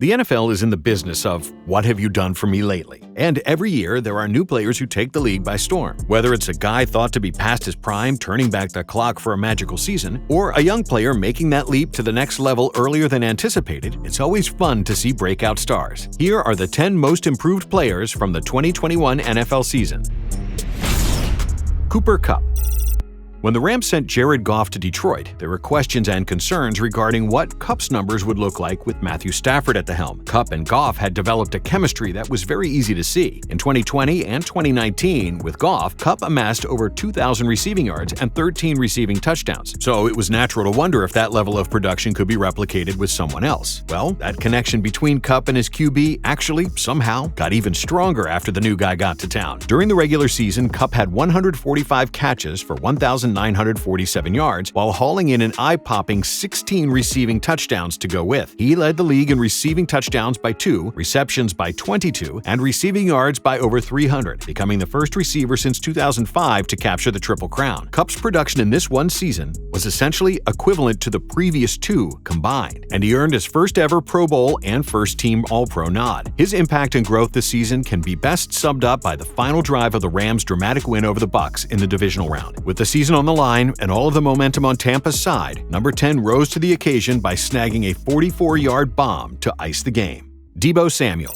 The NFL is in the business of what have you done for me lately? And every year, there are new players who take the league by storm. Whether it's a guy thought to be past his prime, turning back the clock for a magical season, or a young player making that leap to the next level earlier than anticipated, it's always fun to see breakout stars. Here are the 10 most improved players from the 2021 NFL season. Cooper Kupp. When the Rams sent Jared Goff to Detroit, there were questions and concerns regarding what Kupp's numbers would look like with Matthew Stafford at the helm. Kupp and Goff had developed a chemistry that was very easy to see. In 2020 and 2019, with Goff, Kupp amassed over 2,000 receiving yards and 13 receiving touchdowns. So it was natural to wonder if that level of production could be replicated with someone else. Well, that connection between Kupp and his QB actually, somehow, got even stronger after the new guy got to town. During the regular season, Kupp had 145 catches for 1,947 yards, while hauling in an eye-popping 16 receiving touchdowns to go with. He led the league in receiving touchdowns by 2, receptions by 22, and receiving yards by over 300, becoming the first receiver since 2005 to capture the Triple Crown. Kupp's production in this one season was essentially equivalent to the previous 2 combined, and he earned his first ever Pro Bowl and first-team All-Pro nod. His impact and growth this season can be best summed up by the final drive of the Rams' dramatic win over the Bucs in the divisional round. With the season on the line and all of the momentum on Tampa's side, number 10 rose to the occasion by snagging a 44-yard bomb to ice the game. Deebo Samuel.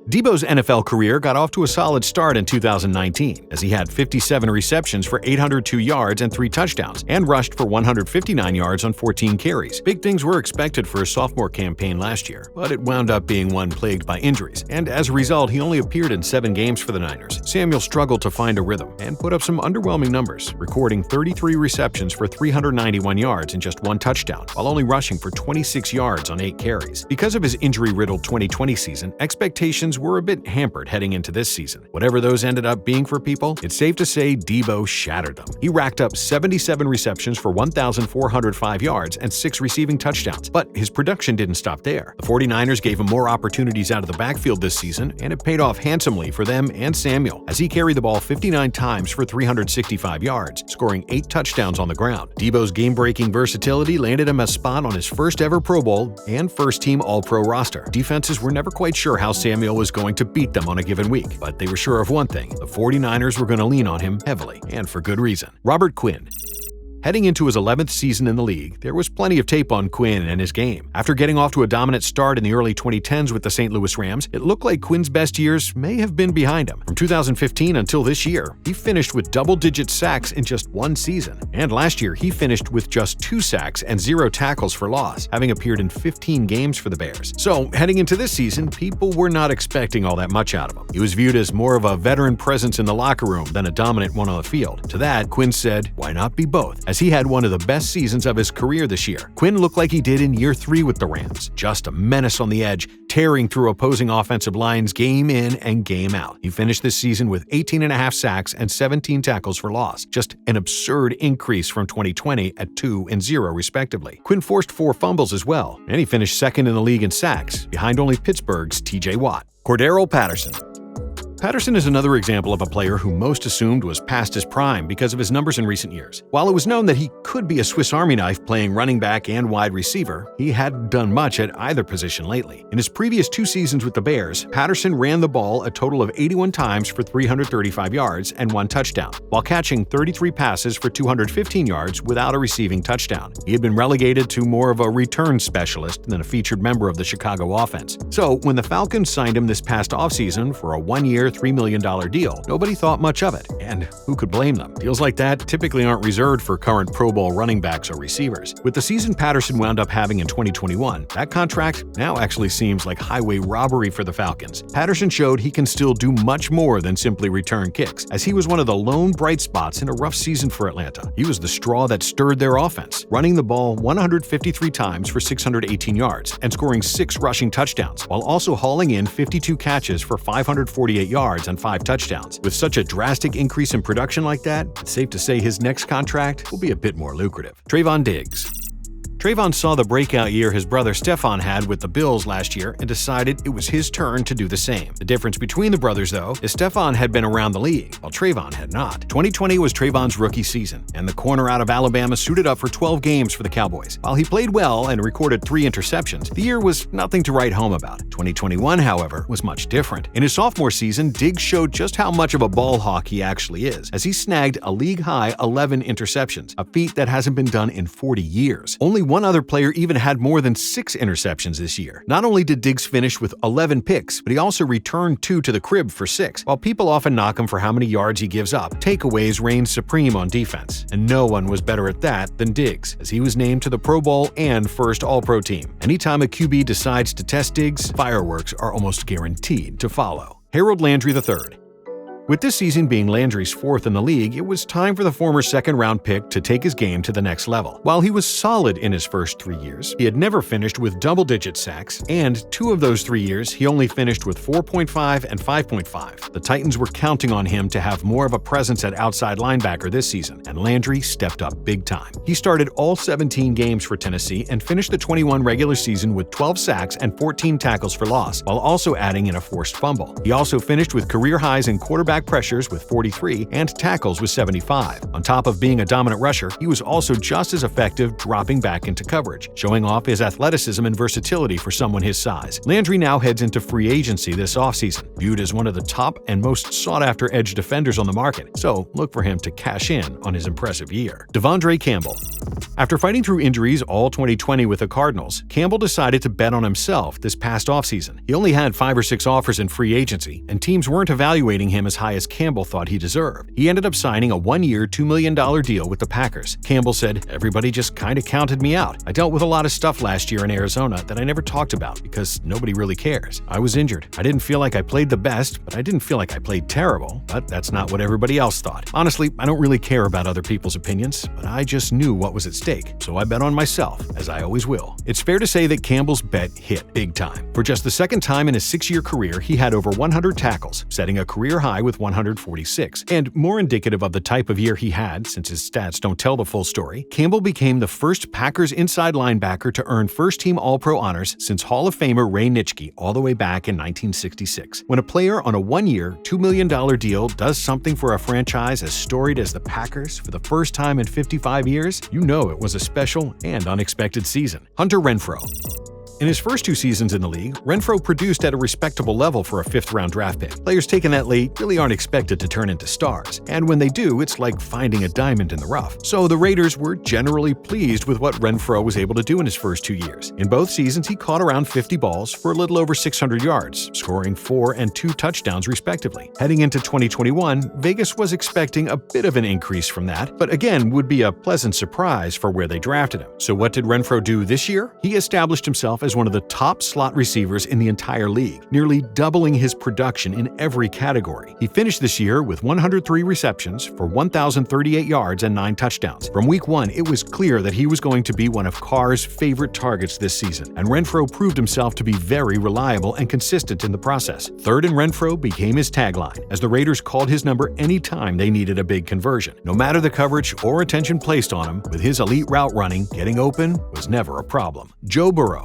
Deebo's NFL career got off to a solid start in 2019, as he had 57 receptions for 802 yards and 3 touchdowns, and rushed for 159 yards on 14 carries. Big things were expected for his sophomore campaign last year, but it wound up being one plagued by injuries, and as a result, he only appeared in 7 games for the Niners. Samuel struggled to find a rhythm and put up some underwhelming numbers, recording 33 receptions for 391 yards and just 1 touchdown, while only rushing for 26 yards on 8 carries. Because of his injury-riddled 2020 season, expectations were a bit hampered heading into this season. Whatever those ended up being for people, it's safe to say Deebo shattered them. He racked up 77 receptions for 1,405 yards and 6 receiving touchdowns, but his production didn't stop there. The 49ers gave him more opportunities out of the backfield this season, and it paid off handsomely for them and Samuel, as he carried the ball 59 times for 365 yards, scoring 8 touchdowns on the ground. Deebo's game-breaking versatility landed him a spot on his first ever Pro Bowl and first-team All-Pro roster. Defenses were never quite sure how Samuel was going to beat them on a given week, but they were sure of one thing: the 49ers were going to lean on him heavily, and for good reason. Robert Quinn. Heading into his 11th season in the league, there was plenty of tape on Quinn and his game. After getting off to a dominant start in the early 2010s with the St. Louis Rams, it looked like Quinn's best years may have been behind him. From 2015 until this year, he finished with double-digit sacks in just 1 season. And last year, he finished with just 2 sacks and 0 tackles for loss, having appeared in 15 games for the Bears. So, heading into this season, people were not expecting all that much out of him. He was viewed as more of a veteran presence in the locker room than a dominant one on the field. To that, Quinn said, "Why not be both?" as he had one of the best seasons of his career this year. Quinn looked like he did in year 3 with the Rams, just a menace on the edge, tearing through opposing offensive lines game in and game out. He finished this season with 18.5 sacks and 17 tackles for loss, just an absurd increase from 2020 at 2 and 0 respectively. Quinn forced 4 fumbles as well, and he finished second in the league in sacks, behind only Pittsburgh's TJ Watt. Cordarrelle Patterson. Patterson is another example of a player who most assumed was past his prime because of his numbers in recent years. While it was known that he could be a Swiss Army knife playing running back and wide receiver, he hadn't done much at either position lately. In his previous 2 seasons with the Bears, Patterson ran the ball a total of 81 times for 335 yards and 1 touchdown, while catching 33 passes for 215 yards without a receiving touchdown. He had been relegated to more of a return specialist than a featured member of the Chicago offense. So when the Falcons signed him this past offseason for a 1-year, $3 million deal, nobody thought much of it, and who could blame them? Deals like that typically aren't reserved for current Pro Bowl running backs or receivers. With the season Patterson wound up having in 2021, that contract now actually seems like highway robbery for the Falcons. Patterson showed he can still do much more than simply return kicks, as he was one of the lone bright spots in a rough season for Atlanta. He was the straw that stirred their offense, running the ball 153 times for 618 yards and scoring 6 rushing touchdowns, while also hauling in 52 catches for 548 yards and 5 touchdowns. With such a drastic increase in production like that, it's safe to say his next contract will be a bit more lucrative. Trayvon Diggs. Trayvon saw the breakout year his brother Stephon had with the Bills last year and decided it was his turn to do the same. The difference between the brothers, though, is Stephon had been around the league, while Trayvon had not. 2020 was Trayvon's rookie season, and the corner out of Alabama suited up for 12 games for the Cowboys. While he played well and recorded 3 interceptions, the year was nothing to write home about. 2021, however, was much different. In his sophomore season, Diggs showed just how much of a ball hawk he actually is, as he snagged a league-high 11 interceptions, a feat that hasn't been done in 40 years. Only one other player even had more than 6 interceptions this year. Not only did Diggs finish with 11 picks, but he also returned 2 to the crib for 6. While people often knock him for how many yards he gives up, takeaways reigned supreme on defense, and no one was better at that than Diggs, as he was named to the Pro Bowl and first All-Pro team. Anytime a QB decides to test Diggs, fireworks are almost guaranteed to follow. Harold Landry III. With this season being Landry's 4th in the league, it was time for the former second-round pick to take his game to the next level. While he was solid in his first 3 years, he had never finished with double-digit sacks, and 2 of those 3 years, he only finished with 4.5 and 5.5. The Titans were counting on him to have more of a presence at outside linebacker this season, and Landry stepped up big time. He started all 17 games for Tennessee and finished the 21 regular season with 12 sacks and 14 tackles for loss, while also adding in a forced fumble. He also finished with career highs in quarterback pressures with 43 and tackles with 75. On top of being a dominant rusher, he was also just as effective dropping back into coverage, showing off his athleticism and versatility for someone his size. Landry now heads into free agency this offseason, viewed as one of the top and most sought-after edge defenders on the market, so look for him to cash in on his impressive year. DeVontae Campbell. After fighting through injuries all 2020 with the Cardinals, Campbell decided to bet on himself this past offseason. He only had 5 or 6 offers in free agency, and teams weren't evaluating him as high as Campbell thought he deserved. He ended up signing a 1-year, $2 million deal with the Packers. Campbell said, "Everybody just kinda counted me out. I dealt with a lot of stuff last year in Arizona that I never talked about because nobody really cares. I was injured. I didn't feel like I played the best, but I didn't feel like I played terrible. But that's not what everybody else thought. Honestly, I don't really care about other people's opinions, but I just knew what was at stake, so I bet on myself, as I always will." It's fair to say that Campbell's bet hit big time. For just the second time in his 6-year career, he had over 100 tackles, setting a career high with 146. And more indicative of the type of year he had, since his stats don't tell the full story, Campbell became the first Packers inside linebacker to earn first-team All-Pro honors since Hall of Famer Ray Nitschke all the way back in 1966. When a player on a 1-year, $2 million deal does something for a franchise as storied as the Packers for the first time in 55 years, you know it was a special and unexpected season. Hunter Renfrow. In his first 2 seasons in the league, Renfrow produced at a respectable level for a 5th-round draft pick. Players taken that late really aren't expected to turn into stars, and when they do, it's like finding a diamond in the rough. So the Raiders were generally pleased with what Renfrow was able to do in his first 2 years. In both seasons, he caught around 50 balls for a little over 600 yards, scoring 4 and 2 touchdowns respectively. Heading into 2021, Vegas was expecting a bit of an increase from that, but again would be a pleasant surprise for where they drafted him. So what did Renfrow do this year? He established himself as one of the top slot receivers in the entire league, nearly doubling his production in every category. He finished this year with 103 receptions for 1,038 yards and 9 touchdowns. From week 1, it was clear that he was going to be one of Carr's favorite targets this season, and Renfrow proved himself to be very reliable and consistent in the process. Third and Renfrow became his tagline, as the Raiders called his number anytime they needed a big conversion. No matter the coverage or attention placed on him, with his elite route running, getting open was never a problem. Joe Burrow.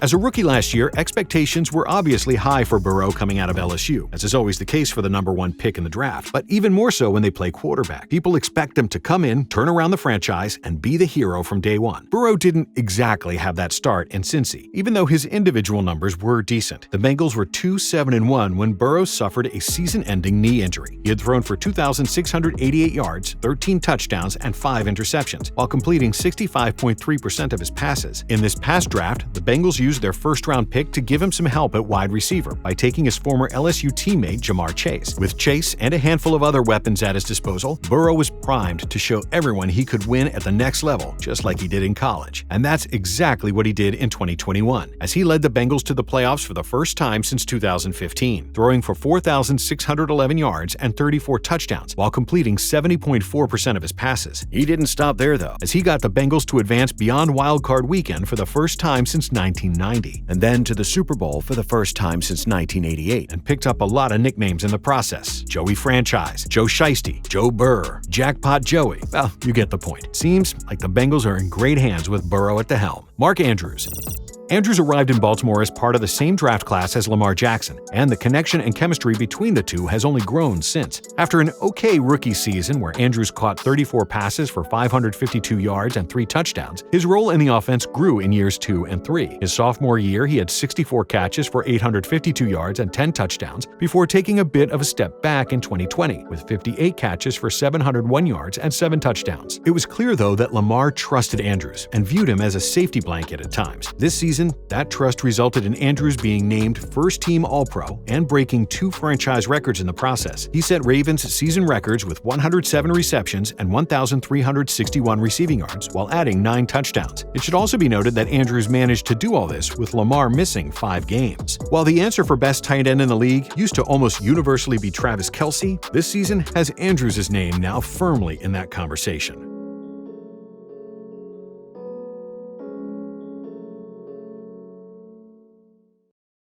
As a rookie last year, expectations were obviously high for Burrow coming out of LSU, as is always the case for the #1 pick in the draft, but even more so when they play quarterback. People expect him to come in, turn around the franchise, and be the hero from day one. Burrow didn't exactly have that start in Cincy, even though his individual numbers were decent. The Bengals were 2-7-1 when Burrow suffered a season-ending knee injury. He had thrown for 2,688 yards, 13 touchdowns, and 5 interceptions, while completing 65.3% of his passes. In this past draft, the Bengals used their first-round pick to give him some help at wide receiver by taking his former LSU teammate Jamar Chase. With Chase and a handful of other weapons at his disposal, Burrow was primed to show everyone he could win at the next level, just like he did in college. And that's exactly what he did in 2021, as he led the Bengals to the playoffs for the first time since 2015, throwing for 4,611 yards and 34 touchdowns, while completing 70.4% of his passes. He didn't stop there, though, as he got the Bengals to advance beyond Wild Card Weekend for the first time since 1990. 1990, and then to the Super Bowl for the first time since 1988, and picked up a lot of nicknames in the process. Joey Franchise, Joe Shiesty, Joe Burr, Jackpot Joey. Well, you get the point. Seems like the Bengals are in great hands with Burrow at the helm. Mark Andrews. Andrews arrived in Baltimore as part of the same draft class as Lamar Jackson, and the connection and chemistry between the two has only grown since. After an okay rookie season where Andrews caught 34 passes for 552 yards and 3 touchdowns, his role in the offense grew in years 2 and 3. His sophomore year, he had 64 catches for 852 yards and 10 touchdowns before taking a bit of a step back in 2020, with 58 catches for 701 yards and 7 touchdowns. It was clear, though, that Lamar trusted Andrews and viewed him as a safety blanket at times. This season, that trust resulted in Andrews being named first-team All-Pro and breaking 2 franchise records in the process. He set Ravens' season records with 107 receptions and 1,361 receiving yards, while adding 9 touchdowns. It should also be noted that Andrews managed to do all this with Lamar missing 5 games. While the answer for best tight end in the league used to almost universally be Travis Kelce, this season has Andrews' name now firmly in that conversation.